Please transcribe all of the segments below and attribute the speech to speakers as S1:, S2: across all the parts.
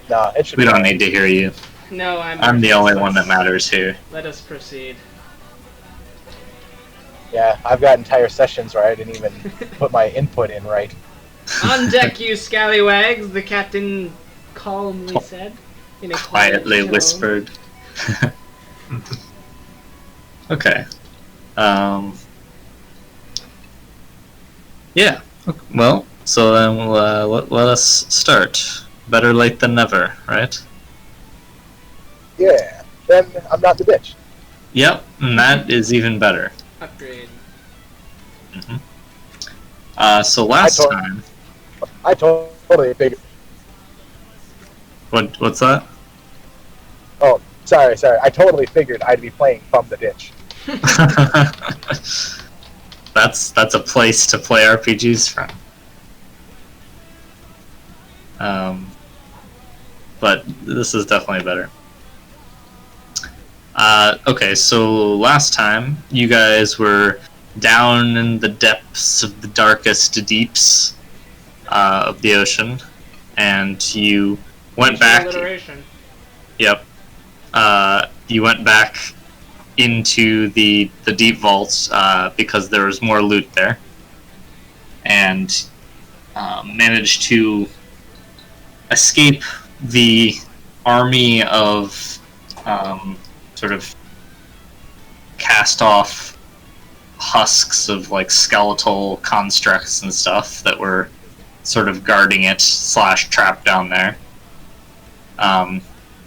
S1: No, it should
S2: We
S1: be
S2: don't
S1: fine.
S2: need to hear you.
S3: No,
S2: I'm the only one that matters here.
S3: Let us proceed.
S1: Yeah, I've got entire sessions where I didn't even put my input in right.
S3: On deck, you scallywags, the captain calmly said, in a
S2: Quietly
S3: quiet tone.
S2: whispered. Okay. Yeah. Well, so then let us start. Better late than never, right?
S1: Yeah, then I'm not the bitch.
S2: Yep, and that is even better.
S3: Upgrade.
S2: So last time...
S1: I totally figured...
S2: What's that?
S1: Oh, sorry. I totally figured I'd be playing From the Ditch.
S2: That's a place to play RPGs from. But this is definitely better. Okay, so last time you guys were down in the depths of the darkest deeps of the ocean, and you went back. Yep. You went back into the deep vaults because there was more loot there, and managed to escape the army of sort of cast-off husks of like skeletal constructs and stuff that were sort of guarding it / trapped down there.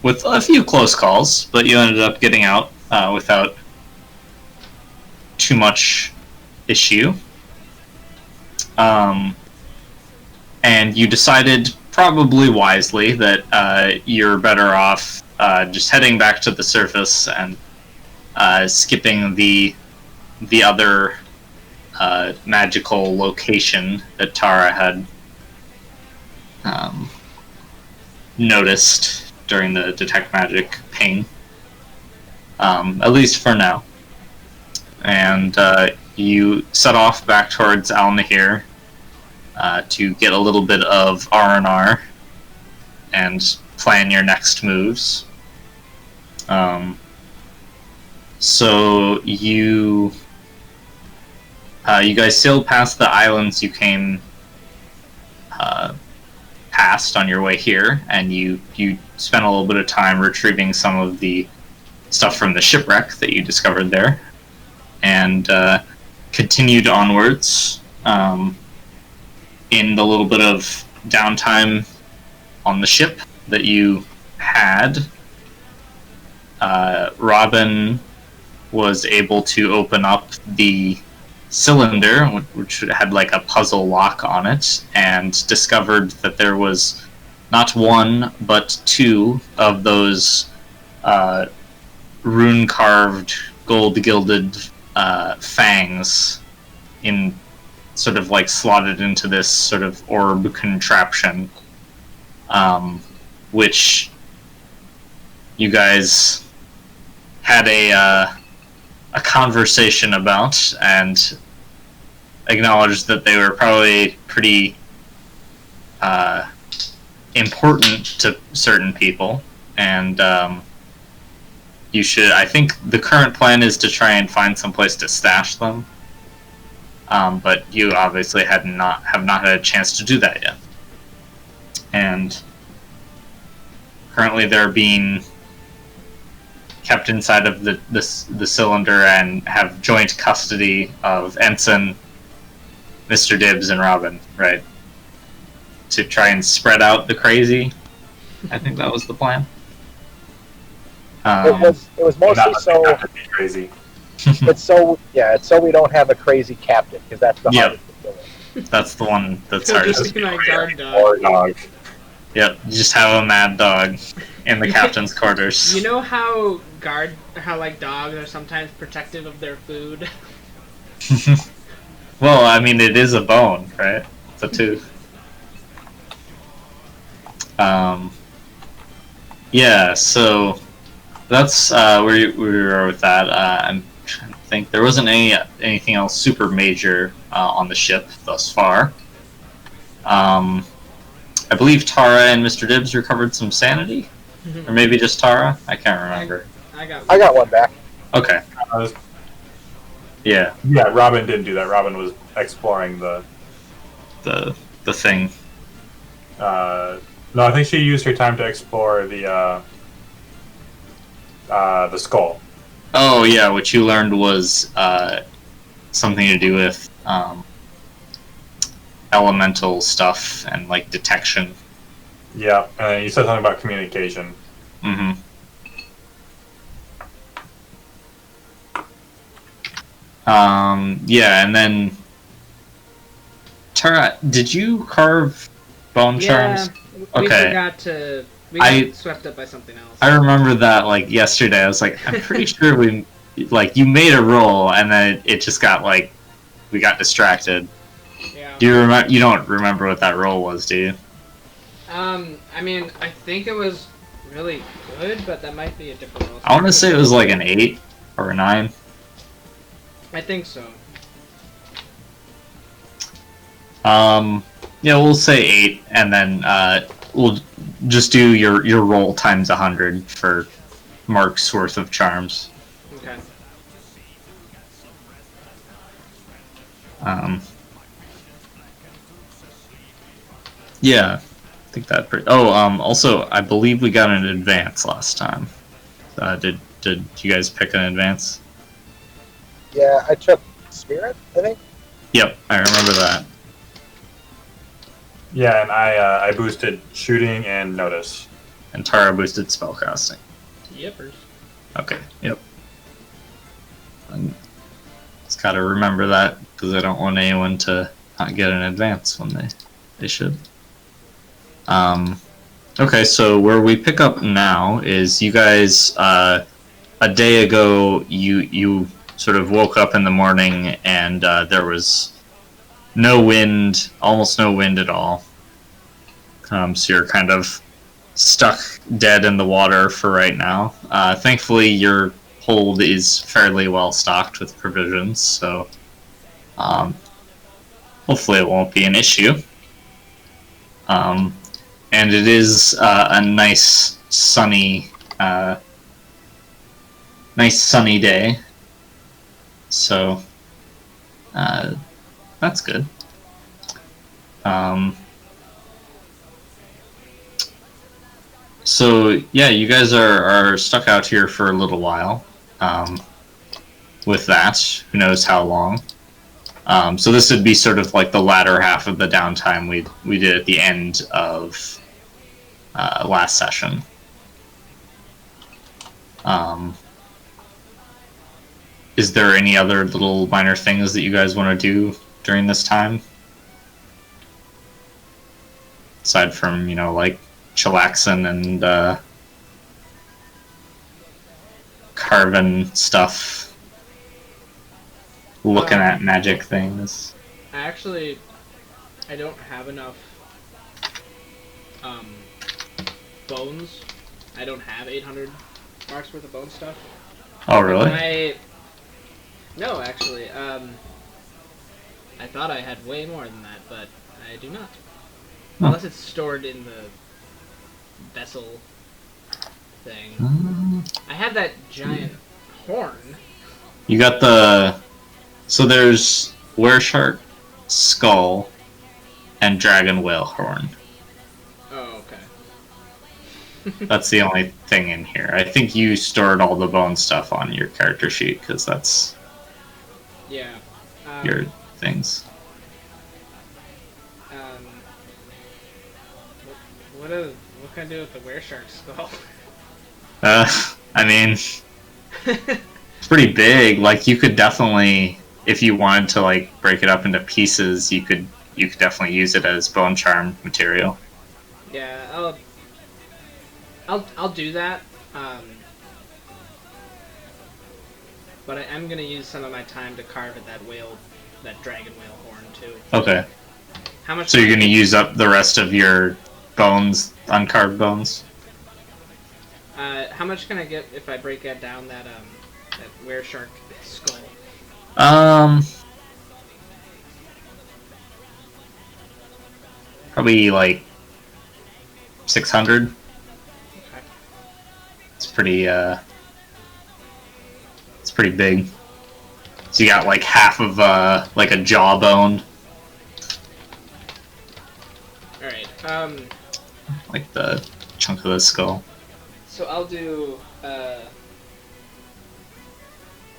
S2: With a few close calls, but you ended up getting out without too much issue. And you decided, probably wisely, that you're better off just heading back to the surface and skipping the other magical location that Tara had noticed during the detect magic ping, at least for now. And you set off back towards Al Nahir to get a little bit of R&R and plan your next moves. So you guys sailed past the islands you came past on your way here, and you spent a little bit of time retrieving some of the stuff from the shipwreck that you discovered there, and continued onwards. In the little bit of downtime on the ship that you had, Robin was able to open up the cylinder, which had like a puzzle lock on it, and discovered that there was not one but two of those rune-carved, gold-gilded fangs in sort of like slotted into this sort of orb contraption, which you guys had a conversation about and acknowledged that they were probably pretty important to certain people, and you should. I think the current plan is to try and find some place to stash them. But you obviously have not had a chance to do that yet, and currently they're being kept inside of the cylinder and have joint custody of Ensign, Mr. Dibbs, and Robin, right? To try and spread out the crazy. I think that was the plan.
S1: It was mostly so
S4: crazy.
S1: it's so we don't have a crazy captain, because that's the hardest to kill.
S2: That's the one that's
S3: He'll
S2: hardest.
S3: just be my guard
S4: Or
S3: dog.
S4: dog.
S2: Yep, you just have a mad dog in the captain's quarters.
S3: You know how like dogs are sometimes protective of their food?
S2: Well, I mean, it is a bone, right? It's a tooth. Yeah, so that's where we were with that. I'm trying to think. There wasn't anything else super major on the ship thus far. I believe Tara and Mr. Dibbs recovered some sanity, or maybe just Tara. I can't remember.
S3: I
S1: got one back.
S2: Okay. Yeah.
S4: Yeah, Robin didn't do that. Robin was exploring the
S2: thing.
S4: No, I think she used her time to explore the skull.
S2: Oh yeah, what you learned was something to do with elemental stuff and like detection.
S4: Yeah, and you said something about communication.
S2: Mm-hmm. Yeah, and then Tara, did you carve bone charms?
S3: We
S2: Okay.
S3: forgot to. We got swept up by something else.
S2: I remember that like yesterday. I was like, I'm pretty sure we like you made a roll and then it just got like we got distracted.
S3: Yeah.
S2: Do you remember? You don't remember what that roll was, do you?
S3: I mean, I think it was really good, but that might be a different roll.
S2: I want to say it was like an 8 or a 9.
S3: I think so.
S2: Yeah, we'll say 8, and then we'll just do your roll times 100 for Mark's worth of charms.
S3: Okay.
S2: Yeah, I think that. Also, I believe we got an advance last time. Did you guys pick an advance?
S1: Yeah, I took Spirit, I think.
S2: Yep, I remember that.
S4: Yeah, and I boosted shooting and notice.
S2: And Tara boosted spellcasting.
S3: Yippers.
S2: Okay, yep. Just gotta remember that, because I don't want anyone to not get an advance when they should. Okay, so where we pick up now is you guys, a day ago, you sort of woke up in the morning and there was no wind, almost no wind at all. So you're kind of stuck dead in the water for right now. Thankfully, your hold is fairly well stocked with provisions, so hopefully it won't be an issue. And it is a nice sunny day, so that's good. So yeah, you guys are stuck out here for a little while. With that, who knows how long. So this would be sort of like the latter half of the downtime we did at the end of last session. Is there any other little minor things that you guys want to do during this time? Aside from, like chillaxing and carving stuff, looking at magic things.
S3: Actually, I don't have enough bones. I don't have 800 marks worth of bone stuff.
S2: Oh, really?
S3: No, actually. I thought I had way more than that, but I do not.
S2: Huh.
S3: Unless it's stored in the vessel thing. I have that giant horn.
S2: You got so there's wereshark skull and dragon whale horn.
S3: Oh, okay.
S2: That's the only thing in here. I think you stored all the bone stuff on your character sheet because that's
S3: Yeah.
S2: your things.
S3: What can I do with the wereshark skull?
S2: I mean, it's pretty big. Like, you could definitely, if you wanted to like break it up into pieces, you could definitely use it as bone charm material.
S3: Yeah, I'll do that. But I am gonna use some of my time to carve at that dragon whale horn too.
S2: Okay.
S3: How much?
S2: So you're gonna use up the rest of your bones, uncarved bones?
S3: How much can I get if I break that down? That wereshark skull.
S2: Probably like 600.
S3: Okay.
S2: It's pretty big. So you got like half of like a jawbone,
S3: All right.
S2: like the chunk of the skull.
S3: So I'll do. I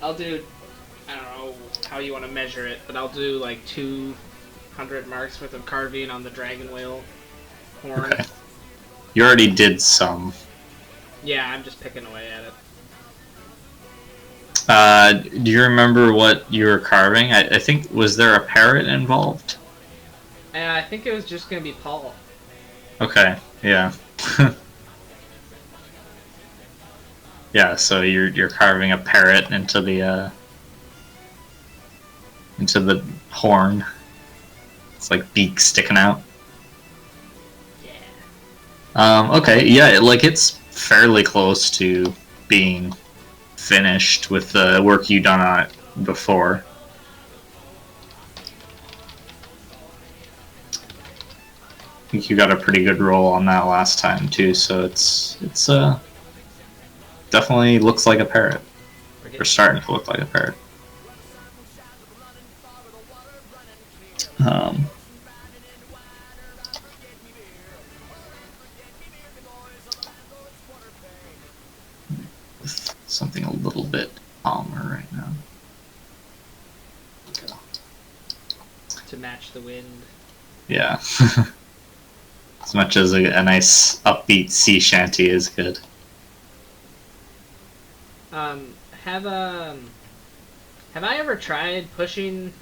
S3: don't know how you want to measure it, but I'll do like 200 marks worth of carving on the dragon whale horn.
S2: Okay. You already did some.
S3: Yeah, I'm just picking away at it.
S2: Do you remember what you were carving? I think, was there a parrot involved?
S3: And I think it was just gonna be Paul.
S2: Okay, yeah. Yeah, so you're carving a parrot into the horn. It's like beak sticking out.
S3: Yeah.
S2: Okay, yeah, like it's fairly close to being finished with the work you done on it before. I think you got a pretty good roll on that last time too, so it's definitely looks like a parrot. Or starting to look like a parrot. Something a little bit calmer right now. Okay.
S3: To match the wind.
S2: Yeah. As much as a nice upbeat sea shanty is good.
S3: Have I ever tried pushing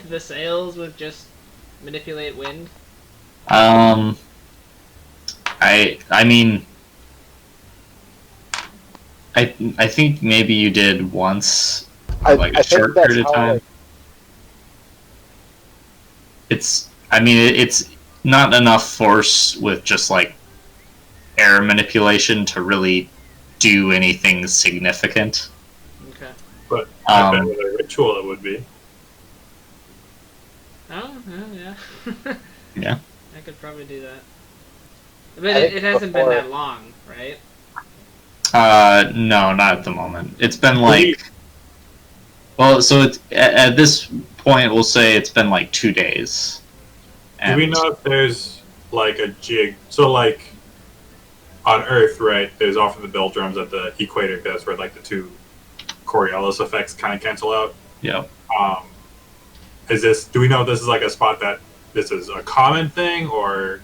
S3: the sails with just manipulate wind?
S2: I mean, I think maybe you did once, like a short period of time. It's not enough force with just like air manipulation to really do anything significant.
S3: Okay.
S4: But I bet with a ritual it would be.
S3: Oh, yeah.
S2: Yeah.
S3: I could probably do that. But it hasn't been that long, right?
S2: No, not at the moment. It's been like, well, so it's at this point we'll say it's been like 2 days.
S4: Do we know if there's like a jig? So like on Earth, right? There's often the bell drums at the equator, because where like the two Coriolis effects kind of cancel out.
S2: Yeah.
S4: Is this? Do we know if this is like a spot that this is a common thing, or?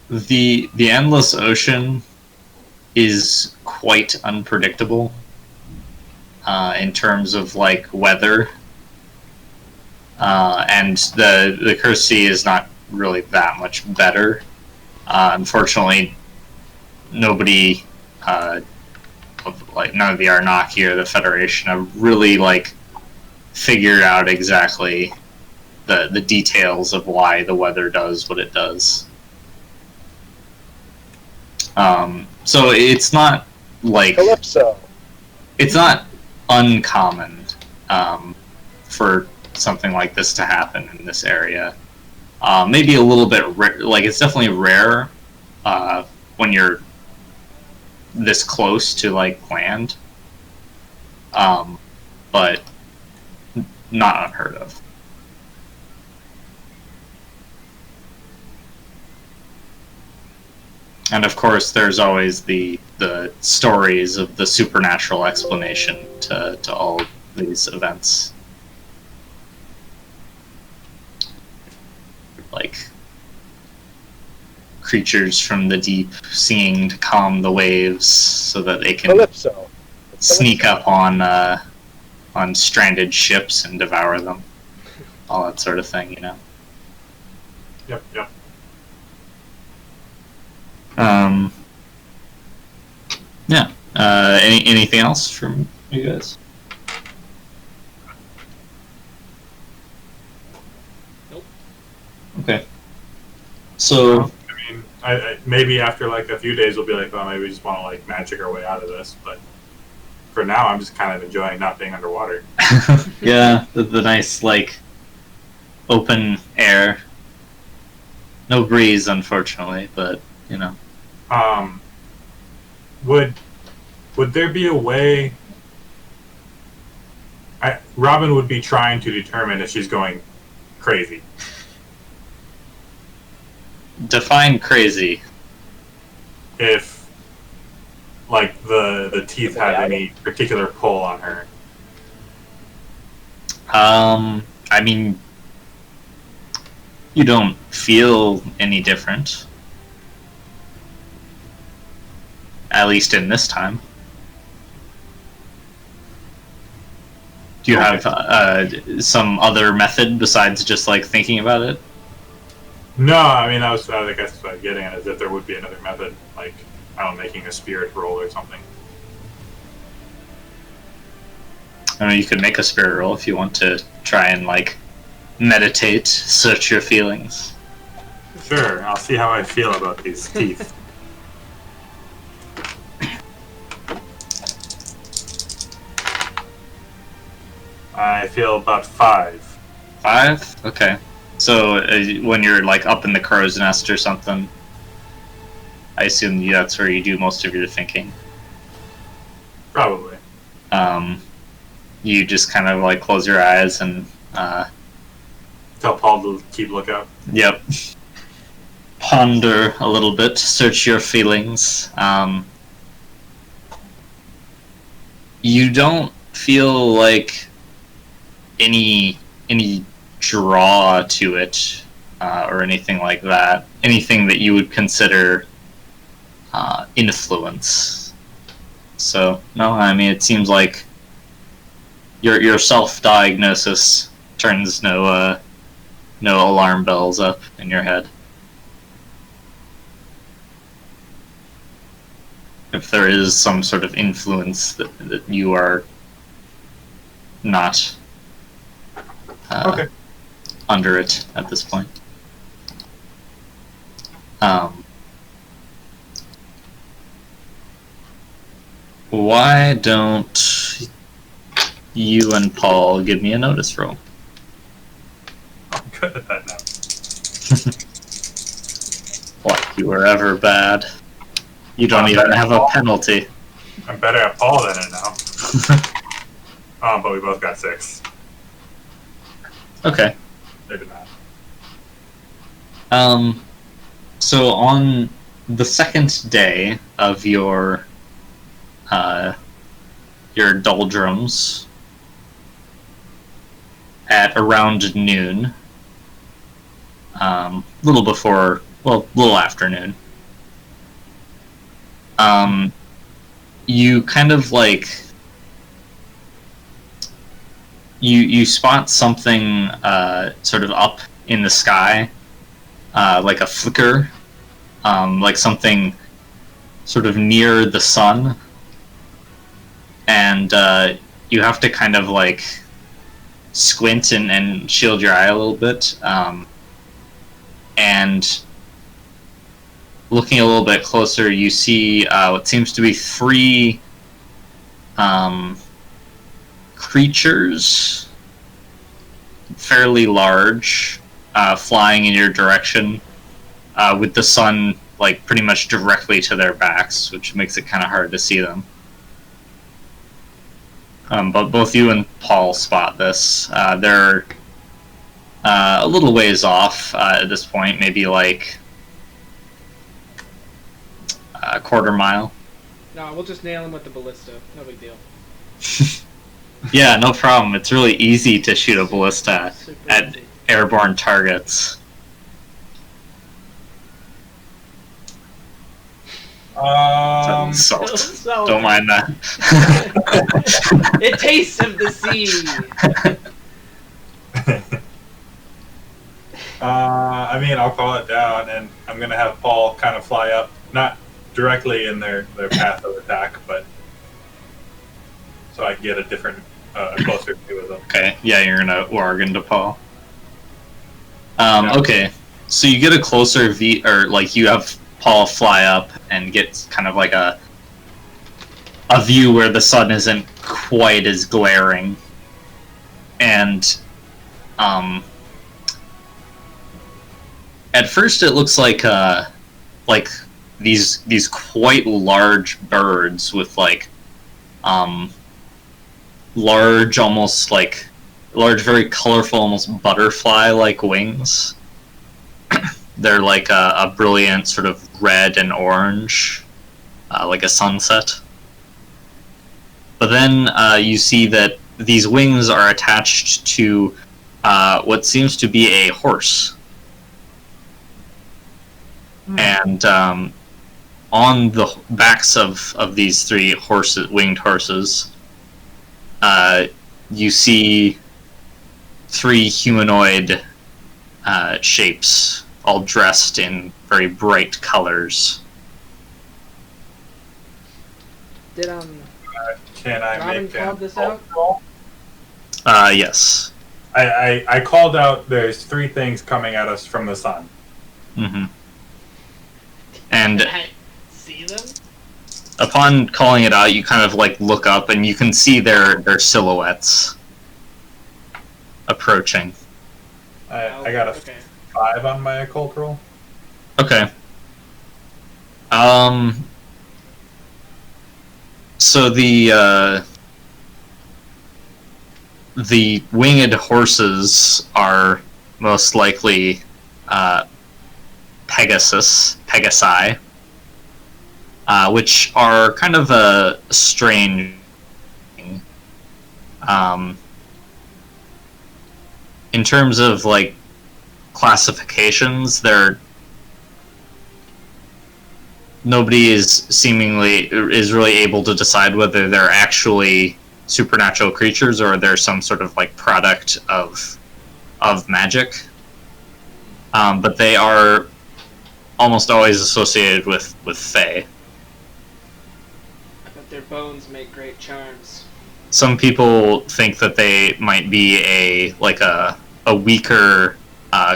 S2: The endless ocean is quite unpredictable in terms of like weather, and the Cursed Sea is not really that much better. Unfortunately, nobody, none of the Arnaki or the Federation have really like figured out exactly the details of why the weather does what it does. So it's not like
S1: Calypso.
S2: It's not uncommon for something like this to happen in this area. Maybe a little bit like it's definitely rare when you're this close to like land, but not unheard of. And of course, there's always the stories of the supernatural explanation to all these events. Like creatures from the deep singing to calm the waves so that they can
S1: Calypso.
S2: sneak up on stranded ships and devour them. All that sort of thing, you know.
S4: Yep.
S2: Yeah. Anything else from you guys?
S3: Nope.
S2: Okay. So
S4: I mean, I maybe after like a few days we'll be like, oh, maybe we just want to like magic our way out of this. But for now, I'm just kind of enjoying not being underwater.
S2: yeah, the nice like open air. No breeze, unfortunately, but you know.
S4: Would there be a way? Robin would be trying to determine if she's going crazy.
S2: Define crazy.
S4: If, like, the teeth had any particular pull on her.
S2: I mean, you don't feel any different. At least in this time. Do you have some other method besides just like thinking about it?
S4: No, I mean, I guess that's what I'm getting at, is if there would be another method, like, I don't know, making a spirit roll or something.
S2: I mean, you could make a spirit roll if you want to try and like meditate, search your feelings.
S4: Sure, I'll see how I feel about these teeth. I feel about 5.
S2: 5? Okay. So when you're like up in the crow's nest or something, I assume that's where you do most of your thinking.
S4: Probably.
S2: You just kind of like close your eyes and
S4: Tell Paul to keep lookout.
S2: Yep. Ponder a little bit, search your feelings. You don't feel like any draw to it or anything like that. Anything that you would consider influence. So no, I mean it seems like your self-diagnosis turns no alarm bells up in your head. If there is some sort of influence that you are not under it at this point. Why don't you and Paul give me a notice roll?
S4: I'm good at that now.
S2: What, you were ever bad? You don't even have a penalty.
S4: I'm better at Paul than it now. But we both got 6.
S2: Okay.
S4: Maybe not.
S2: So on the second day of your doldrums, at around noon, little after noon, you kind of like you spot something sort of up in the sky, like a flicker, like something sort of near the sun, and you have to kind of like squint and shield your eye a little bit, and looking a little bit closer, you see what seems to be 3 creatures, fairly large, flying in your direction, with the sun like pretty much directly to their backs, which makes it kind of hard to see them. But both you and Paul spot this. They're a little ways off at this point, maybe like a quarter mile.
S3: No, we'll just nail him with the ballista. No big deal.
S2: Yeah, no problem. It's really easy to shoot a ballista at
S3: Easy.
S2: airborne targets. Salt.
S3: Salt.
S2: Don't mind that.
S3: It tastes of the sea.
S4: I mean, I'll call it down, and I'm gonna have Paul kind of fly up, not directly in their path of attack, but so I can get a different, closer view of them.
S2: Okay, yeah, you're gonna warg into Paul. Okay, so you get a closer or like you have Paul fly up and get kind of like a view where the sun isn't quite as glaring, and at first it looks like these quite large birds with like large, almost like large, very colorful, almost butterfly-like wings. They're like a brilliant sort of red and orange, like a sunset. But then you see that these wings are attached to what seems to be a horse. And on the backs of these three winged horses, you see three humanoid shapes, all dressed in very bright colors.
S3: Did
S4: Can I
S3: Robin
S4: make
S3: called
S4: an
S3: this
S4: occult
S3: out?
S4: roll?
S2: Yes.
S4: I called out. There's three things coming at us from the sun.
S2: Mm-hmm. And
S3: Can I see them?
S2: upon calling it out, you kind of like look up and you can see their silhouettes approaching.
S4: I got a
S3: Okay.
S4: 5 on my occult roll.
S2: Okay. So the winged horses are most likely Pegasi, which are kind of a strange thing. In terms of like classifications, nobody is really able to decide whether they're actually supernatural creatures or they're some sort of like product of magic. But they are almost always associated with Fae.
S3: But their bones make great charms.
S2: Some people think that they might be a weaker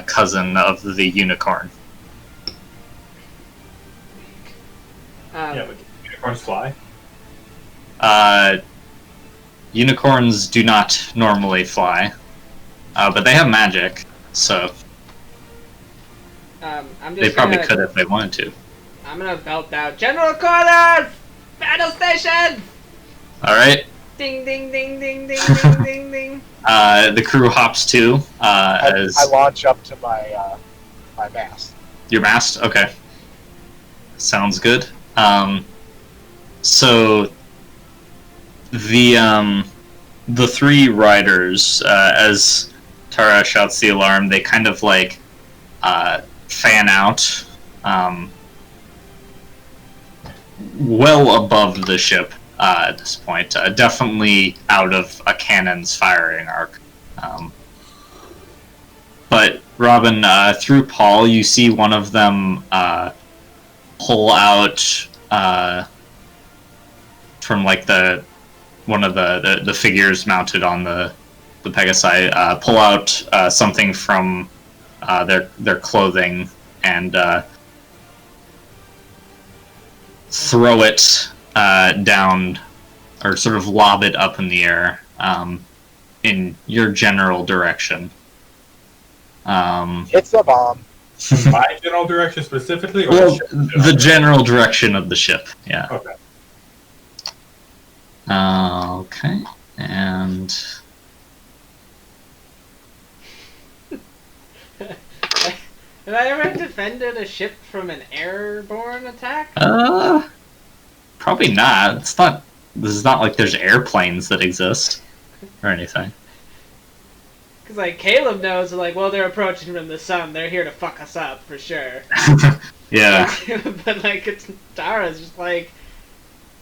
S2: cousin of the unicorn.
S4: Yeah, but unicorns fly.
S2: Unicorns do not normally fly, but they have magic, so
S3: I'm just
S2: they probably could if they wanted to.
S3: I'm gonna belt out General Quarters! Battle station!
S2: Alright.
S3: Ding ding ding ding ding ding ding ding.
S2: The crew hops too, as
S1: I launch up to my my mast.
S2: your mast? Okay. Sounds good. So the three riders, as Tara shouts the alarm, they kind of like fan out well above the ship at this point, definitely out of a cannon's firing arc. But Robin, through Paul, you see one of them pull out from like one of the figures mounted on the Pegasi, pull out something from their clothing and throw it down, or sort of lob it up in the air in your general direction.
S1: It's a bomb.
S4: My general direction specifically, or
S2: Well,
S4: the
S2: the general direction of the ship, yeah.
S4: Okay.
S2: Okay, and
S3: Have I ever defended a ship from an airborne attack?
S2: probably not. This is not like there's airplanes that exist or anything.
S3: Because, like, Caleb knows, like, well, they're approaching from the sun. They're here to fuck us up, for sure.
S2: Yeah.
S3: But, like, it's Tara's just like,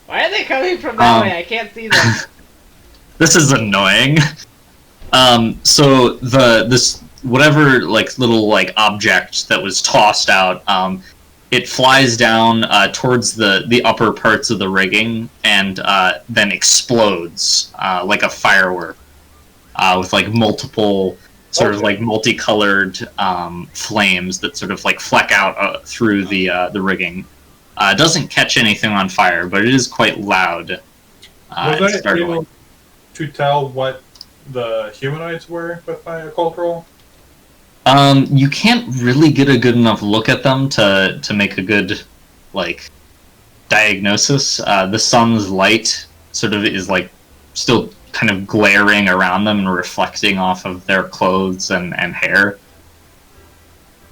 S3: why are they coming from that way? I can't see them.
S2: This is annoying. So this whatever like little like object that was tossed out, it flies down towards the upper parts of the rigging and then explodes like a firework with like multiple sort of like multicolored flames that sort of like fleck out through the rigging. It doesn't catch anything on fire, but it is quite loud.
S4: Was I able to tell what the humanoids were with my occult roll?
S2: You can't really get a good enough look at them to make a good, like, diagnosis. The sun's light sort of is, like, still kind of glaring around them and reflecting off of their clothes and hair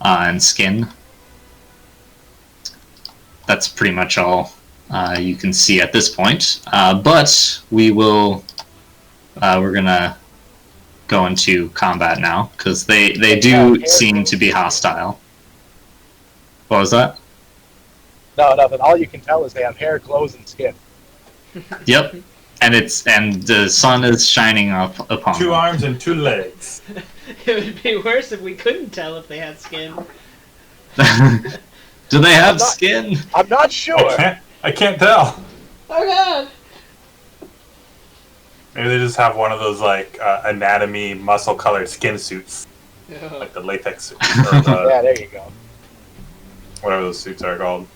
S2: and skin. That's pretty much all you can see at this point. But we will... we're gonna go into combat now, because they do seem to be hostile. What was that?
S1: No, nothing. All you can tell is they have hair, clothes, and skin.
S2: Yep. And the sun is shining up upon
S4: 2
S2: them.
S4: arms and 2 legs.
S3: It would be worse if we couldn't tell if they had skin.
S2: Do they have skin?
S1: I'm not sure.
S4: I can't tell.
S3: Oh god!
S4: Maybe they just have one of those like anatomy muscle colored skin suits,
S3: Oh.
S4: like the latex suit, or the,
S1: Yeah, there you go.
S4: whatever those suits are called.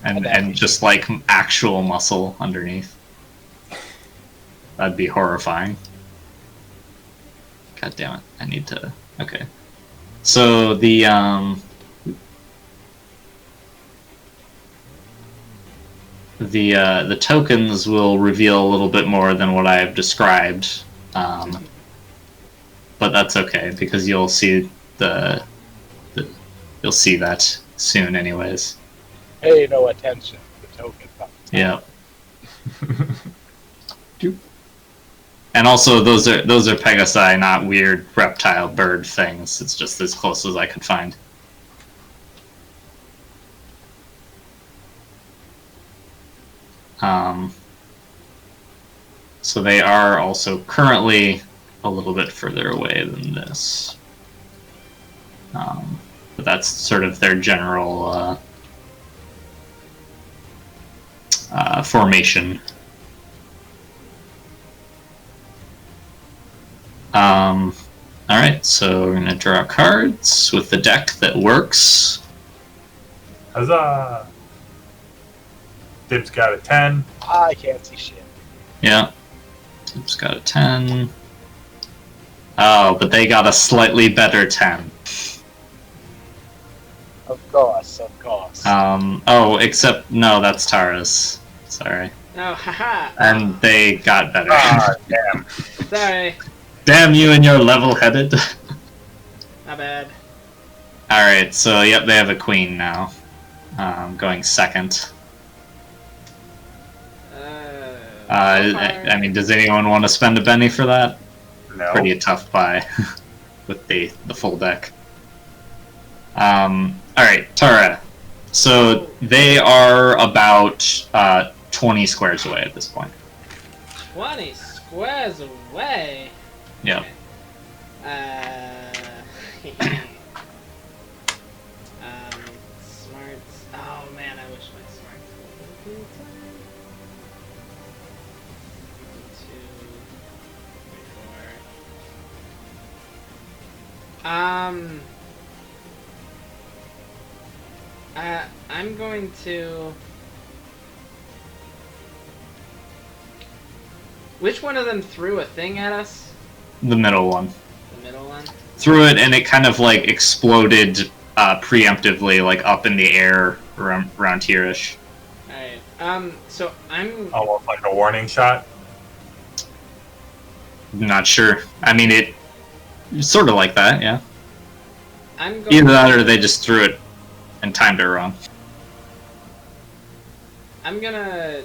S2: And just like actual muscle underneath. That'd be horrifying. God damn it! I need to. Okay. So the tokens will reveal a little bit more than what I have described, but that's okay because you'll see you'll see that soon, anyways.
S1: Pay no attention to the token.
S2: Yeah. And also, those are Pegasi, not weird reptile bird things. It's just as close as I could find. So they are also currently a little bit further away than this. But that's sort of their general formation. Alright, so we're gonna draw cards with the deck that works.
S4: Huzzah! Dib's got a 10.
S1: I can't see shit.
S2: Yeah. It's got a 10. Oh, but they got a slightly better 10.
S1: Of course, of course.
S2: Oh, except, no, that's Tara's. Sorry.
S3: Oh, haha!
S2: And they got better.
S1: Ah, damn.
S3: Sorry.
S2: Damn you and your level-headed.
S3: My bad.
S2: Alright, so, yep, they have a queen now. Going second. I mean, does anyone want to spend a penny for that?
S4: No.
S2: Pretty a tough buy with the full deck. Alright, Tara. So they are about 20 squares away at this point.
S3: 20 squares away?
S2: Yep.
S3: Smarts. Oh man, I wish my smarts would be I'm going to... Which one of them threw a thing at us?
S2: The middle one.
S3: The middle one?
S2: Threw it and it kind of like exploded preemptively, like up in the air around here-ish.
S3: Alright, so I'm...
S4: Almost like a warning shot.
S2: Not sure. I mean, it's sort of like that, yeah.
S3: I'm going
S2: Either that or they just threw it and timed it wrong.
S3: I'm gonna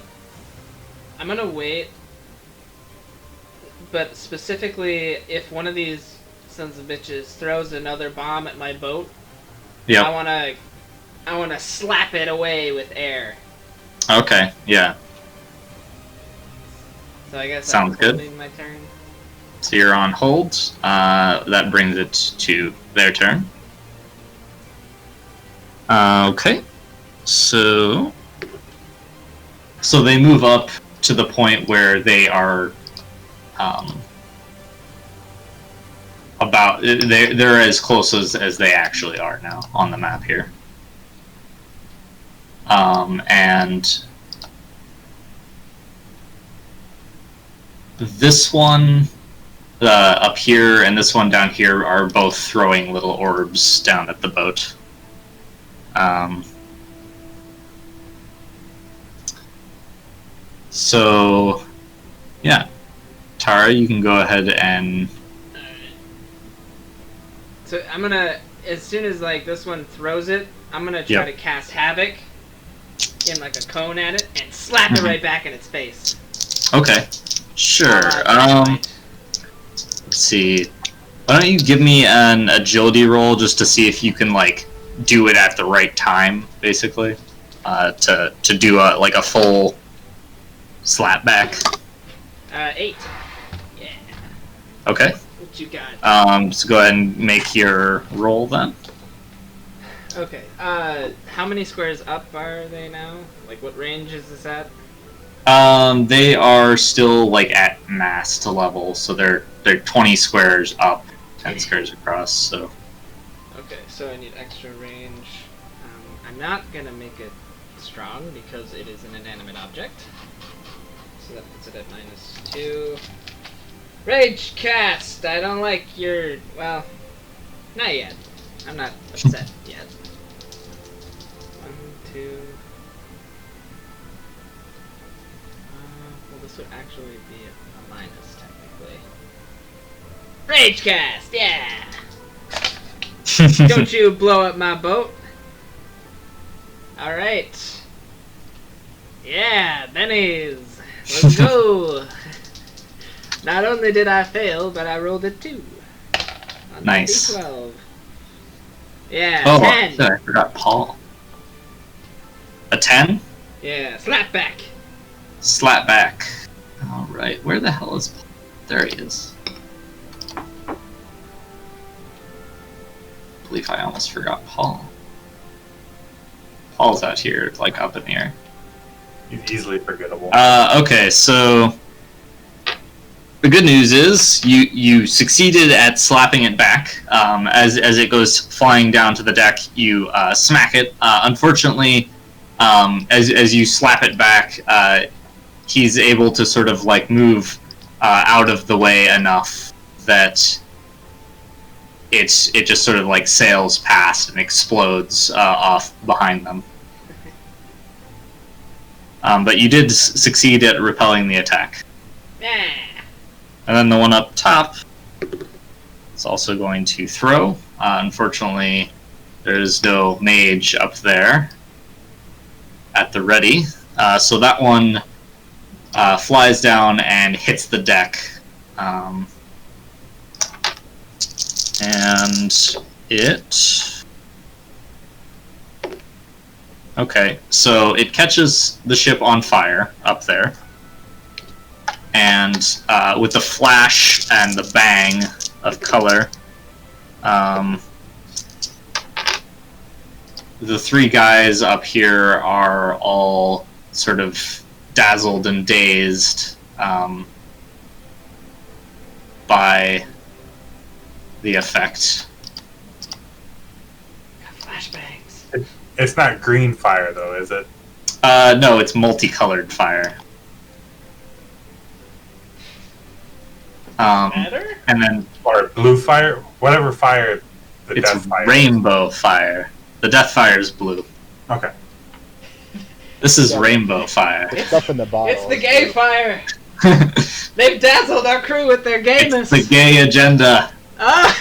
S3: wait, but specifically if one of these sons of bitches throws another bomb at my boat,
S2: Yep.
S3: I wanna slap it away with air.
S2: Okay, yeah.
S3: So I guess
S2: Sounds
S3: I'm
S2: good.
S3: holding my turn.
S2: So you're on hold. That brings it to their turn. Okay. So they move up to the point where they are about they're as close as they actually are now on the map here. And this one up here and this one down here are both throwing little orbs down at the boat. So, yeah. Tara, you can go ahead and...
S3: So I'm gonna, as soon as like this one throws it, I'm gonna try to cast Havoc in like a cone at it and slap it right back in its face.
S2: Okay. Sure. Let's see. Why don't you give me an agility roll just to see if you can like do it at the right time, basically, to do a full slap back.
S3: 8. Yeah.
S2: Okay.
S3: What you got?
S2: So go ahead and make your roll then.
S3: Okay. How many squares up are they now? Like, what range is this at?
S2: They are still like at mast level, so they're 20 squares up, 10 squares across. So.
S3: Okay, so I need extra range. I'm not gonna make it strong because it is an inanimate object. So that puts it at -2. Rage cast! I don't like your... well, not yet. I'm not upset yet. 1, 2... well, this would actually be a minus, technically. Rage cast! Yeah! Don't you blow up my boat. Alright. Yeah, bennies! Let's go! Not only did I fail, but I rolled a 2. On
S2: Nice.
S3: D12. Yeah,
S2: Oh,
S3: 10!
S2: I forgot Paul. A 10?
S3: Yeah, slap back!
S2: Slap back. Alright, where the hell is Paul? There he is. I believe I almost forgot Paul. Paul's out here, like up in the air.
S4: He's easily forgettable.
S2: Okay, so the good news is you succeeded at slapping it back. As it goes flying down to the deck, you smack it. Unfortunately, as you slap it back, he's able to sort of like move out of the way enough that it just sort of like sails past and explodes off behind them. But you did succeed at repelling the attack.
S3: Yeah.
S2: And then the one up top is also going to throw. Unfortunately, there's no mage up there at the ready. So that one flies down and hits the deck. And it... Okay, so it catches the ship on fire up there. And with the flash and the bang of color, the 3 guys up here are all sort of dazzled and dazed by the effect.
S3: Flashbangs.
S4: It's not green fire, though, is it?
S2: No, it's multicolored fire.
S3: Better?
S2: And then
S4: Or blue fire? Whatever fire the
S2: it's
S4: death fire
S2: rainbow fire. The death fire is blue.
S4: Okay.
S2: This is
S1: Yeah.
S2: rainbow fire.
S1: It's stuff in the bottle.
S3: It's the gay fire! They've dazzled our crew with their gayness!
S2: It's the gay agenda.
S3: Ah!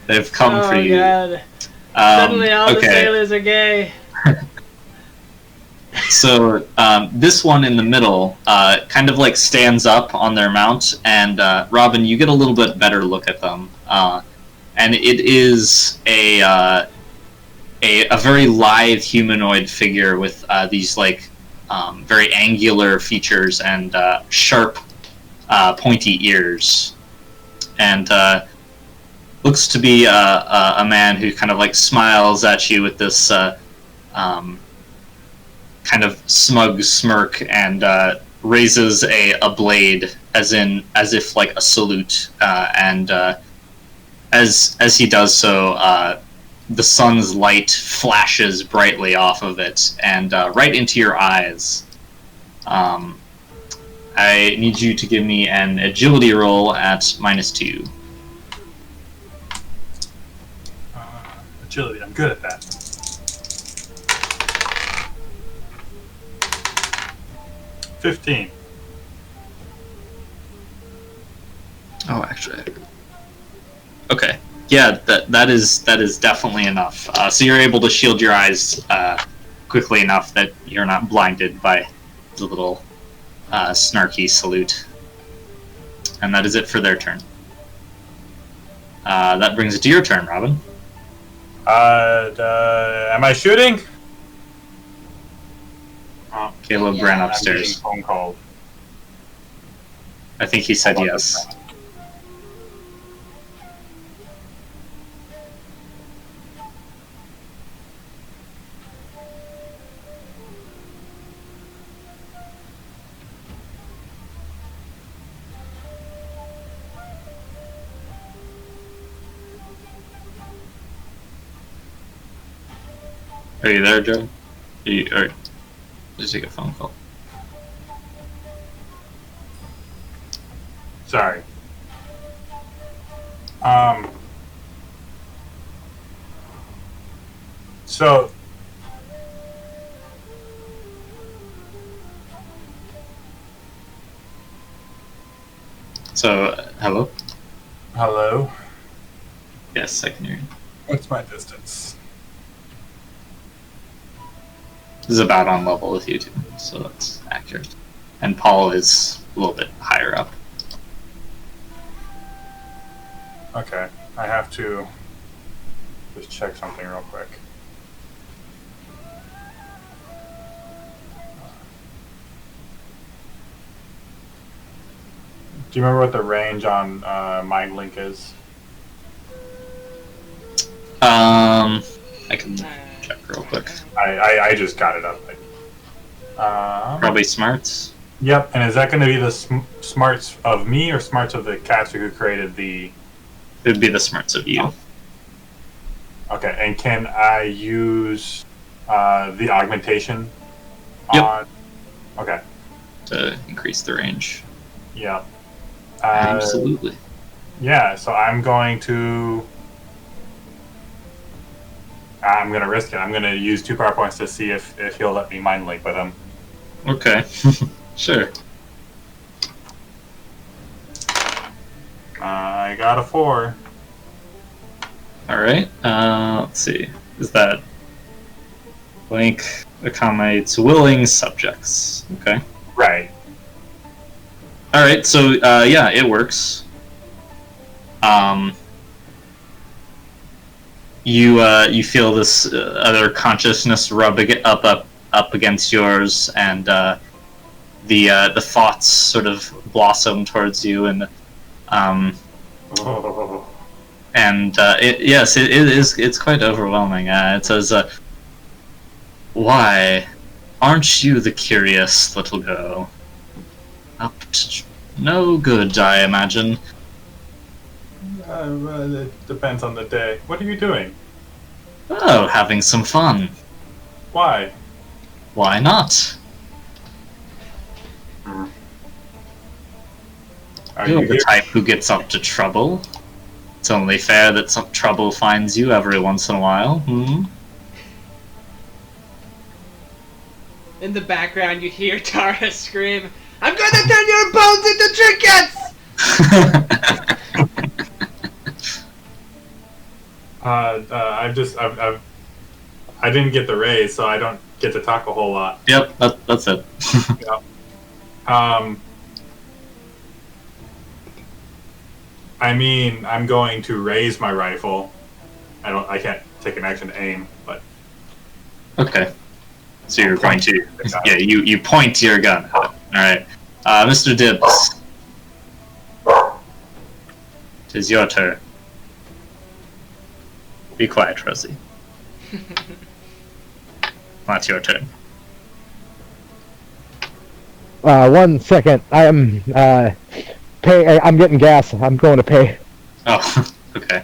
S2: They've come for you.
S3: God. Suddenly all the
S2: okay.
S3: sailors are gay.
S2: So this one in the middle kind of like stands up on their mount, and Robin, you get a little bit better look at them, and it is a very lithe humanoid figure with these like very angular features and sharp, pointy ears, and looks to be a man who kind of like smiles at you with this kind of smug smirk and raises a blade as if like a salute, and as he does so, the sun's light flashes brightly off of it and right into your eyes, I need you to give me an agility roll at -2.
S4: Agility, I'm good at that. 15.
S2: Oh, actually. Okay. Yeah, that is definitely enough. So you're able to shield your eyes quickly enough that you're not blinded by the little snarky salute. And that is it for their turn. That brings it to your turn, Robin.
S4: Am I shooting?
S2: Caleb ran
S4: I'm
S2: upstairs.
S4: getting phone called.
S2: I think he said yes. Are you there, Joe? Or just take a phone call.
S4: Sorry. So
S2: Hello?
S4: hello.
S2: Yes, I can hear you.
S4: What's my distance?
S2: This is about on level with you two, so that's accurate. And Paul is a little bit higher up.
S4: Okay, I have to just check something real quick. Do you remember what the range on Mind Link is?
S2: I can check real quick.
S4: I just got it up.
S2: Probably smarts.
S4: Yep, and is that going to be the smarts of me or smarts of the caster who created the...
S2: It would be the smarts of you.
S4: Okay, and can I use the augmentation
S2: Yep.
S4: on... Okay.
S2: To increase the range.
S4: Yeah.
S2: Absolutely.
S4: Yeah, so I'm going to risk it. I'm going to use 2 power points to see if he'll let me mind link with him.
S2: Okay. Sure.
S4: I got a 4.
S2: Alright, let's see. Is that Link accommodates willing subjects? Okay.
S4: Right.
S2: Alright, so yeah, it works. You feel this other consciousness rub up against yours, and the thoughts sort of blossom towards you, and
S4: Oh.
S2: it's quite overwhelming. It says, "Why aren't you the curious little girl? Up to no good, I imagine."
S4: It depends on the day. What are you doing?
S2: Oh, having some fun.
S4: Why?
S2: Why not?
S4: Are
S2: You're
S4: you
S2: the
S4: here?
S2: type who gets up to trouble. It's only fair that some trouble finds you every once in a while, hmm?
S3: In the background, you hear Tara scream, "I'm gonna turn your bones into trinkets!"
S4: I didn't get the raise, so I don't get to talk a whole lot.
S2: Yep, that's it.
S4: Yep. I mean, I'm going to raise my rifle. I can't take an action to aim, but
S2: Okay. So you're going to... Yeah, you point your gun. Alright. Mr. Dibbs. It is your turn. Be quiet, Rosie. Not your turn.
S1: 1 second. I'm I'm getting gas. I'm going to pay.
S2: Oh, okay.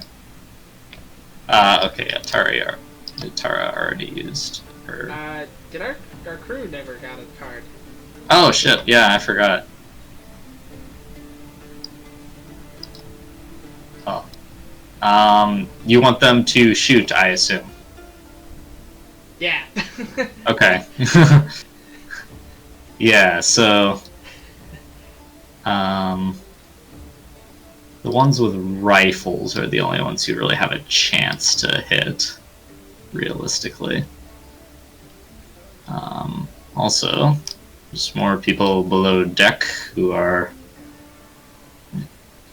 S2: Okay, yeah, Tara already used her...
S3: Did our crew never got a card?
S2: Oh, shit, yeah, I forgot. You want them to shoot, I assume.
S3: Yeah.
S2: Okay. Yeah, so the ones with rifles are the only ones who really have a chance to hit, realistically. Also, there's more people below deck who are... Do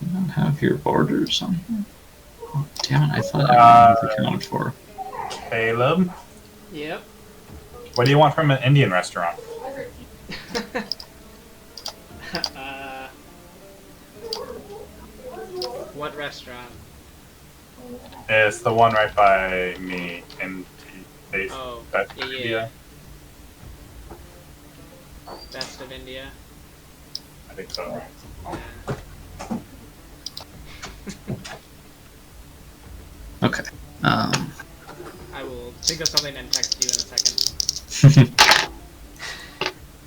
S2: you not have your borders on here? Oh, damn it, I thought everyone was accounted for.
S4: Caleb,
S3: Yep.
S4: what do you want from an Indian restaurant?
S3: What restaurant?
S4: It's the one right by me in the
S3: Oh,
S4: Best
S3: yeah.
S4: India.
S3: Best of India.
S4: I think so.
S3: Yeah.
S2: Okay.
S3: I will think of something and text you in a second.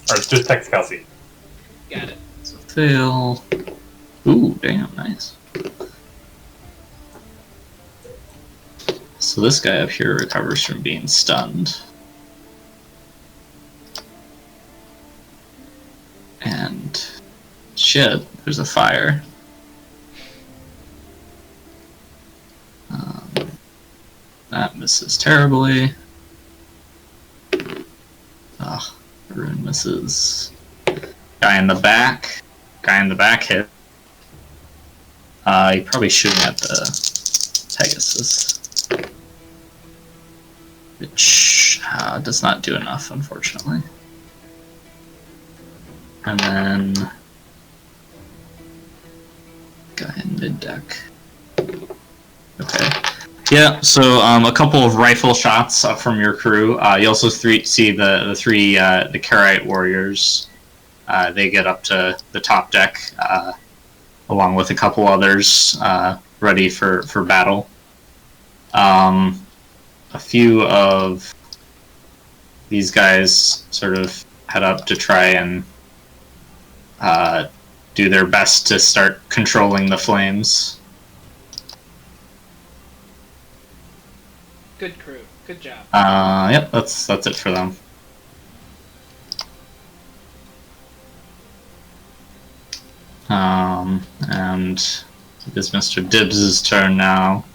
S4: Or just text Kelsey.
S3: Got it.
S2: Fail. Ooh, damn, nice. So this guy up here recovers from being stunned. And shit, there's a fire. That misses terribly. Ugh, Rune misses. Guy in the back. Guy in the back hit. He probably shooting at the Pegasus. Which does not do enough, unfortunately. And then guy in mid deck. Okay. Yeah. So a couple of rifle shots from your crew. You also see the three the Karite warriors. They get up to the top deck, along with a couple others, ready for battle. A few of these guys sort of head up to try and do their best to start controlling the flames.
S3: Good crew. Good job.
S2: Yep, that's it for them. And it is Mr. Dibbs' turn now.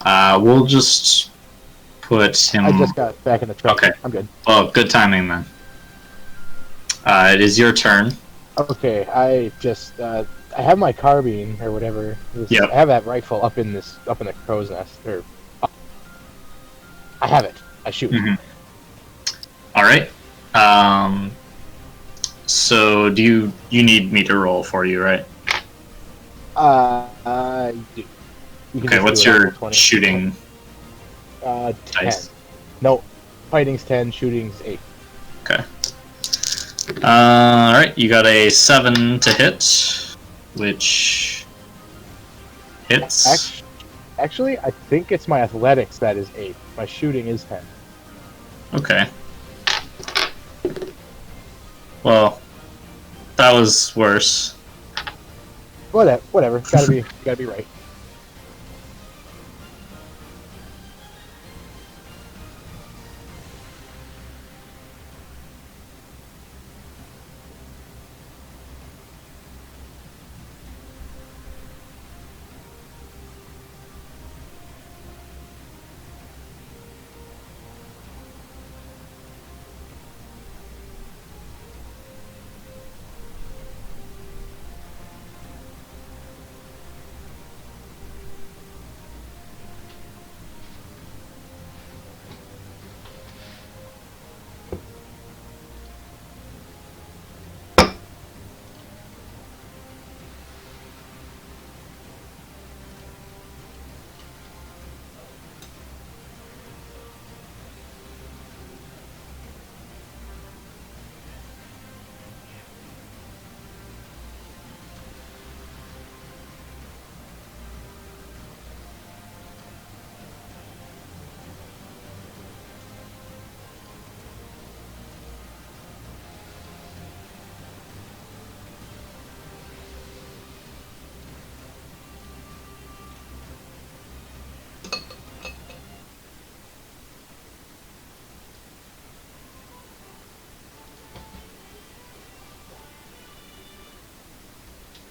S2: We'll just put him...
S1: I just got back in the truck.
S2: Okay.
S1: I'm good.
S2: Well, good timing then. It is your turn.
S1: Okay, I just I have my carbine or whatever.
S2: Yep.
S1: I have that rifle up in the crow's nest. I have it. I shoot.
S2: Mm-hmm. All right. So do you need me to roll for you, right?
S1: I do. You can
S2: Okay.
S1: just
S2: What's
S1: do it on
S2: your
S1: 20.
S2: shooting
S1: 10.
S2: dice?
S1: No, fighting's 10, shooting's 8.
S2: Okay. All right. You got a 7 to hit, which hits.
S1: Actually, I think it's my athletics that is 8. My shooting is 10.
S2: Okay. Well, that was worse.
S1: Whatever. Gotta be right.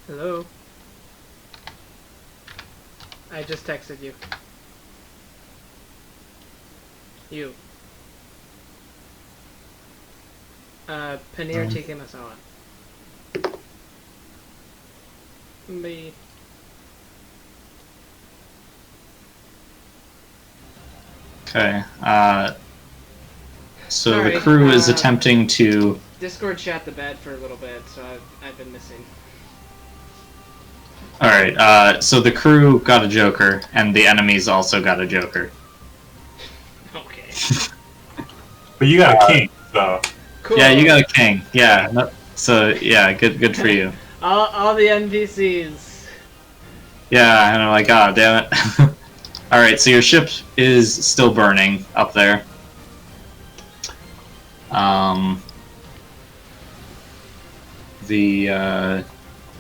S3: Hello? I just texted you. You. Paneer Tikka Masala. Bye.
S2: Okay. So
S3: Sorry,
S2: the crew is attempting to.
S3: Discord shot the bed for a little bit, so I've been missing.
S2: All right. So the crew got a Joker, and the enemies also got a Joker.
S3: Okay.
S4: But you got a king, so
S3: Cool.
S2: Yeah, you got a king. Yeah. No, so yeah, good for you.
S3: all the NPCs.
S2: Yeah, and I'm like, oh damn it. All right. So your ship is still burning up there.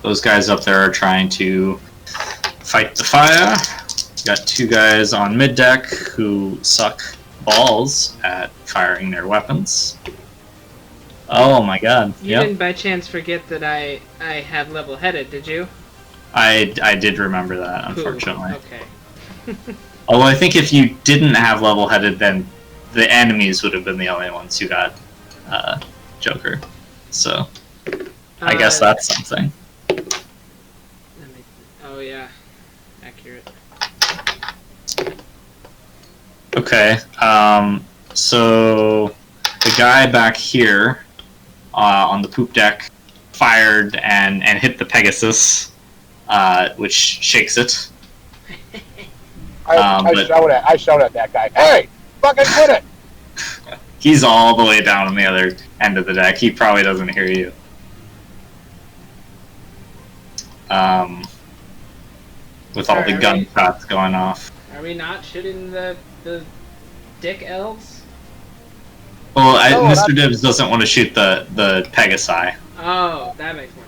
S2: Those guys up there are trying to fight the fire. Got two guys on mid deck who suck balls at firing their weapons. Oh my god.
S3: You didn't by chance forget that I had level-headed, did you?
S2: I did remember that,
S3: Cool.
S2: unfortunately.
S3: Okay.
S2: Although I think if you didn't have level-headed, then the enemies would have been the only ones who got Joker. So I guess that's something.
S3: Oh yeah, accurate.
S2: Okay. So the guy back here on the poop deck fired and hit the Pegasus, which shakes it.
S1: I shout at that guy. Hey, fucking quit it!
S2: He's all the way down on the other end of the deck. He probably doesn't hear you. With all
S3: Sorry,
S2: the gunshots going off.
S3: Are we not shooting the dick elves?
S2: Well,
S1: No,
S2: Mr. Dibbs doesn't want to shoot the Pegasi.
S3: Oh, that makes more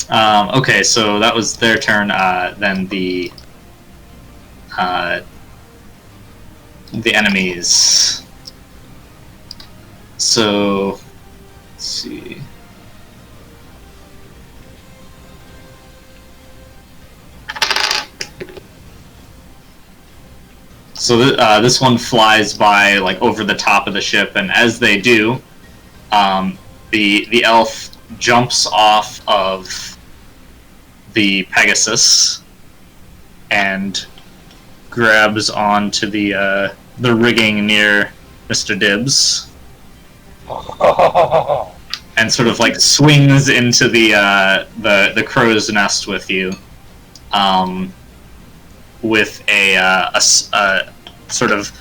S3: sense.
S2: Okay, so that was their turn. Then the enemies. So let's see. So this one flies by like over the top of the ship, and as they do, the elf jumps off of the Pegasus and grabs onto the rigging near Mr. Dibbs and sort of like swings into the crow's nest with you. With a sort of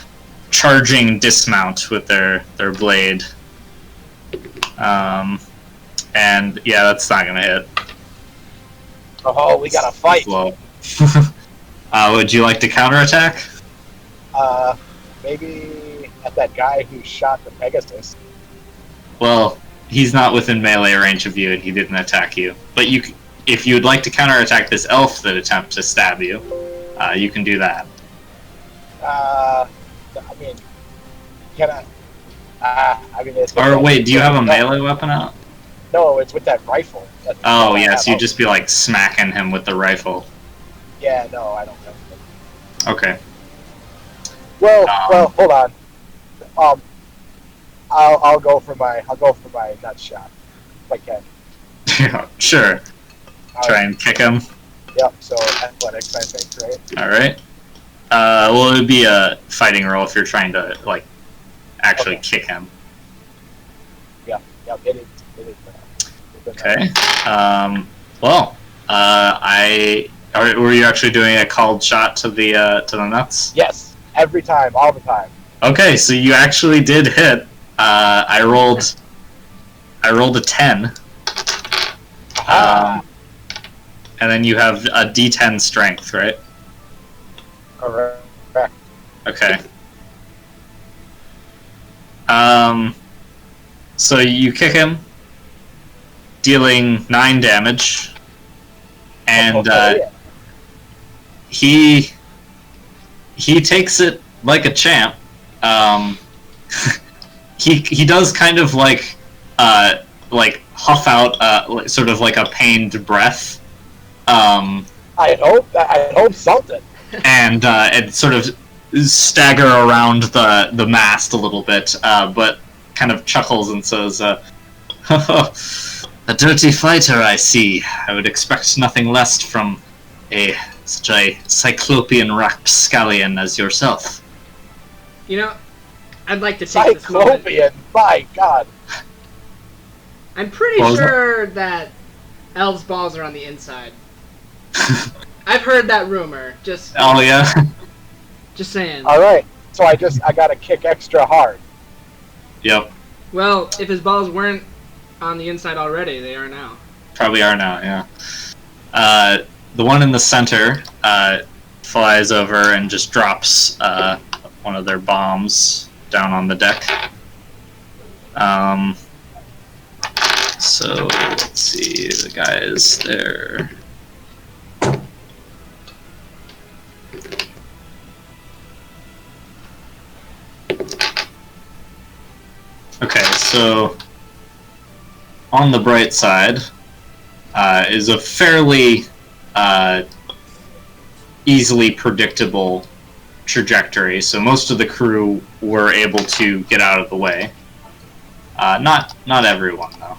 S2: charging dismount with their blade, and yeah, that's not gonna hit.
S1: Oh, we gotta fight.
S2: Slow. Would you like to counterattack?
S1: Maybe at that guy who shot the Pegasus.
S2: Well, he's not within melee range of you, and he didn't attack you. But if you would like to counterattack this elf that attempts to stab you, you can do that.
S1: I mean, can I? It's
S2: Or wait, do you have a melee weapon out?
S1: No, it's with that rifle.
S2: Oh yes, you'd just be like smacking him with the rifle.
S1: Yeah, no, I don't know.
S2: Okay.
S1: Well, hold on. I'll go for my nut shot if I can.
S2: Sure. Try and kick him.
S1: Yep. So athletics, I think, right?
S2: All right. Well, it would be a fighting roll if you're trying to like actually kick him.
S1: Yep. It is.
S2: Okay. Well, were you actually doing a called shot to the nuts?
S1: Yes. Every time, all the time.
S2: Okay, so you actually did hit. I rolled a 10. And then you have a D10 strength, right?
S1: Correct.
S2: Okay. So you kick him, dealing 9 damage, and he takes it like a champ. He does kind of like like huff out sort of like a pained breath,
S5: I hope something.
S2: and sort of stagger around the mast a little bit, but kind of chuckles and says, "A dirty fighter, I see. I would expect nothing less from such a cyclopean rapscallion as yourself."
S3: You know, I'd like to take this moment.
S5: Cyclopean, my God.
S3: I'm pretty
S2: What was
S3: sure that elves' balls are on the inside. I've heard that rumor.
S2: Oh yeah.
S3: Just saying.
S5: All right, so I gotta kick extra hard.
S2: Yep.
S3: Well, if his balls weren't on the inside already, they are now.
S2: Probably are now. Yeah. The one in the center flies over and just drops one of their bombs down on the deck. So let's see, the guy is there. Okay, so on the bright side is a fairly easily predictable trajectory. So most of the crew were able to get out of the way. Not everyone though.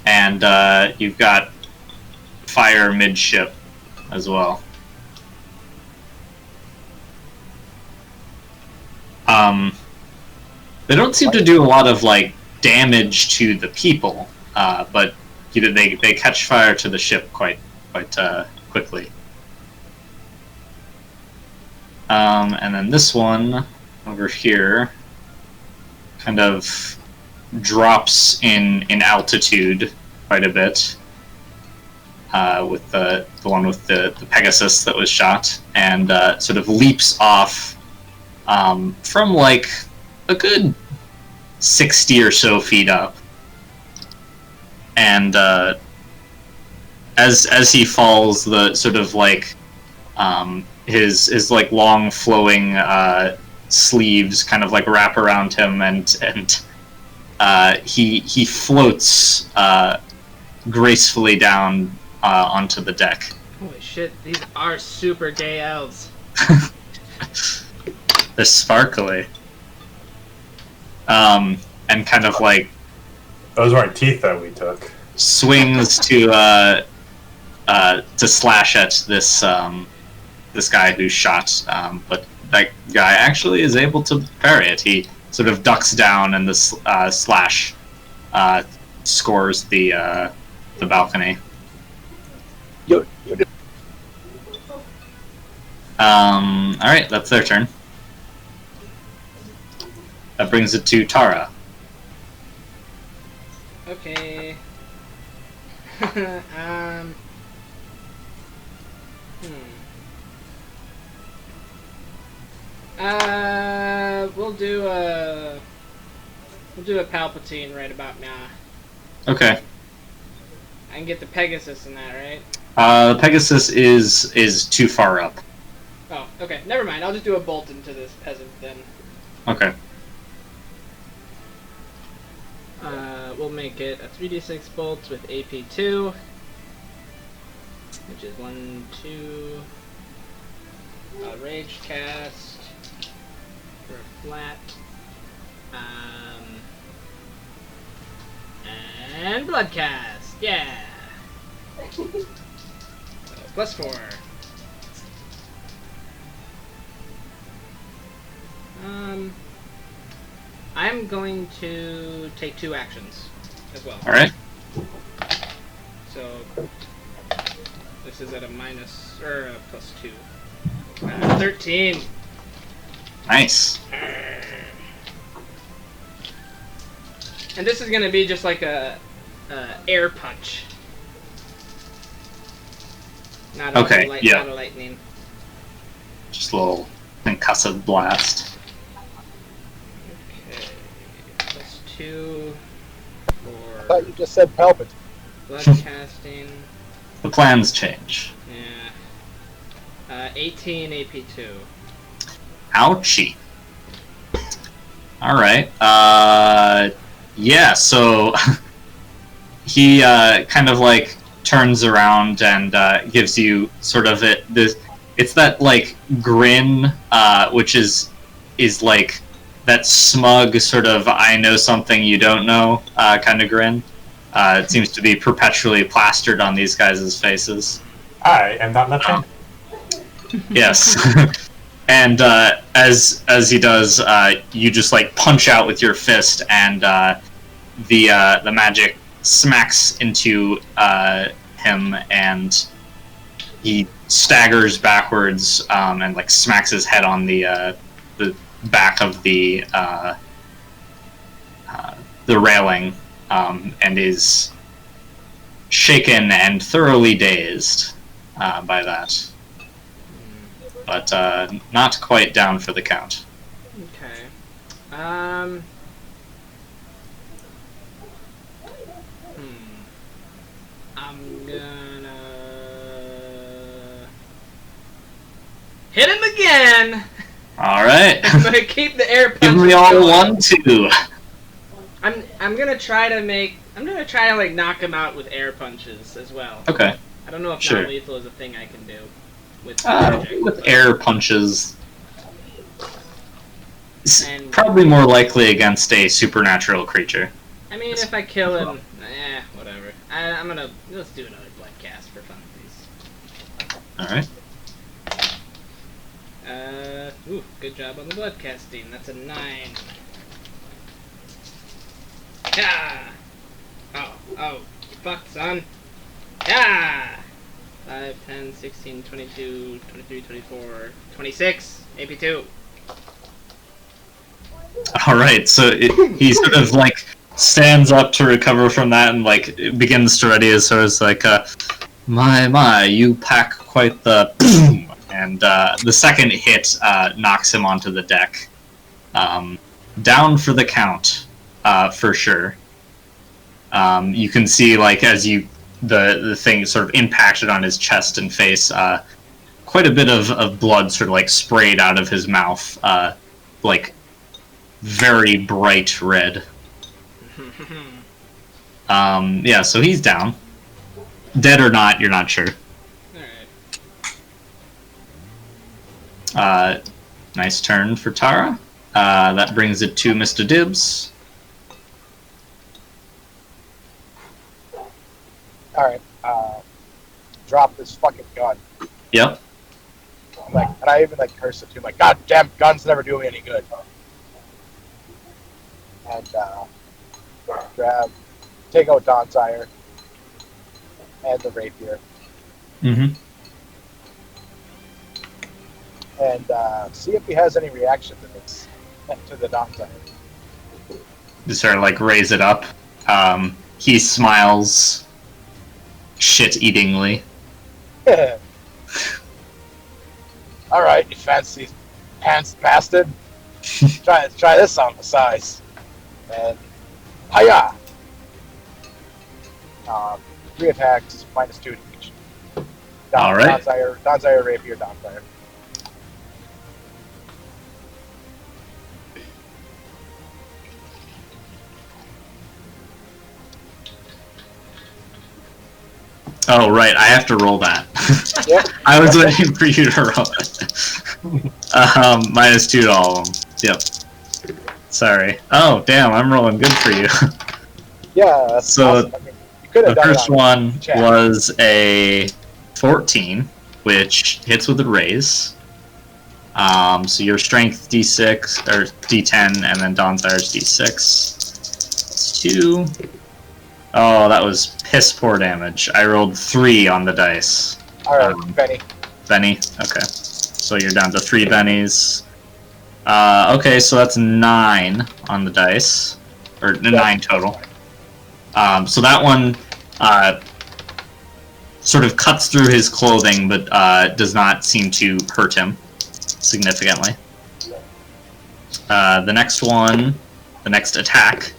S2: And you've got fire midship as well. They don't seem to do a lot of like damage to the people, but they catch fire to the ship quite quickly. And then this one over here kind of drops in altitude quite a bit, with the one with the Pegasus that was shot, and sort of leaps off from like a good 60 or so feet up, and as he falls, the sort of like his like long flowing sleeves kind of like wrap around him, and he floats gracefully down onto the deck.
S3: Holy shit, these are super gay elves.
S2: They're sparkly. And kind of like
S4: Those weren't teeth that we took.
S2: swings to slash at this this guy who's shot, but that guy actually is able to parry it. He sort of ducks down, and the slash scores the balcony.
S5: You did.
S2: All right, that's their turn. That brings it to Tara.
S3: Okay. We'll do a Palpatine right about now.
S2: Okay.
S3: I can get the Pegasus in that, right?
S2: The Pegasus is too far up.
S3: Oh, okay. Never mind. I'll just do a bolt into this peasant then.
S2: Okay.
S3: We'll make it a 3d6 bolts with AP2, which is 1, 2. Rage cast for a flat. And blood cast. Yeah. So, +4. I'm going to take 2 actions as well.
S2: All right.
S3: So this is at a minus or a +2. 13.
S2: Nice.
S3: And this is gonna be just like a air punch. Not a
S2: Okay, yeah.
S3: Not a lightning.
S2: Just a little concussive blast.
S3: Okay. +2
S5: I
S3: for
S5: thought you just said Palpatine.
S3: blood casting.
S2: The plans change.
S3: Yeah. 18 AP2.
S2: Ouchie. All right. Yeah, so he kind of like turns around and gives you sort of it's that like grin, which is like that smug sort of I know something you don't know kind of grin. It seems to be perpetually plastered on these guys' faces.
S4: I am not left-handed.
S2: Yes. And as he does, you just like punch out with your fist, and the magic smacks into him, and he staggers backwards and like smacks his head on the back of the railing, and is shaken and thoroughly dazed by that. But not quite down for the count.
S3: Okay. I'm gonna hit him again.
S2: All right.
S3: I'm gonna keep the air punch.
S2: Give me all
S3: going.
S2: 1, 2.
S3: I'm gonna try to like knock him out with air punches as well.
S2: Okay.
S3: I don't know if
S2: Sure.
S3: non-lethal is a thing I can do with magic.
S2: With air punches,
S3: And-
S2: probably more likely against a supernatural creature.
S3: I mean, if I kill him, whatever. Let's do another blood cast for fun, please.
S2: All right.
S3: Good job on the blood casting. That's a 9. Yeah. Oh, fuck, son. Yeah. 5, 10, 16, 22, 23, 24, 26. AP2.
S2: All right. So he sort of like stands up to recover from that and like begins to ready his sort of like, my, you pack quite the boom. And the second hit knocks him onto the deck. Down for the count, for sure. You can see, like, as the thing sort of impacted on his chest and face, quite a bit of blood sort of, like, sprayed out of his mouth, like, very bright red. Yeah, so he's down. Dead or not, you're not sure. Nice turn for Tara. That brings it to Mr. Dibbs.
S5: Alright, drop this fucking gun.
S2: Yep.
S5: I'm like, and I even like curse it too. I'm like, God damn, guns never do me any good. And take out Don's Ire and the rapier,
S2: Mm-hmm.
S5: and see if he has any reaction to this, to the Don's Ire.
S2: Just sort of like raise it up. He smiles shit-eatingly.
S5: All right, you fancy pants bastard. Try this on the size. And hiya! 3 attacks, -2 to each.
S2: All right.
S5: Don's Ire, rapier, Don's Ire.
S2: Oh, right, I have to roll that.
S5: Yep.
S2: I was waiting for you to roll it. -2 to all of them. Yep. Sorry. Oh, damn, I'm rolling good for you.
S5: Yeah, that's
S2: So,
S5: awesome. I mean, you could
S2: The
S5: have done
S2: first
S5: it on
S2: one
S5: chat.
S2: was a 14, which hits with a raise. So your strength D6, or D10, and then Don's Ire's D6. That's 2. Oh, that was piss poor damage. I rolled 3 on the dice.
S5: Alright, Benny.
S2: Benny? Okay. So you're down to 3 bennies. Okay, so that's 9 on the dice. Or 9 total. So that one sort of cuts through his clothing, but does not seem to hurt him significantly. The next one, the next attack,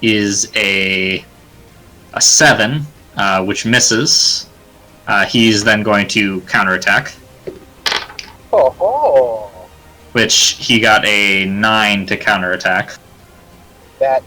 S2: is a 7, which misses. He's then going to counterattack,
S5: Oh,
S2: which he got a 9 to counterattack.
S5: that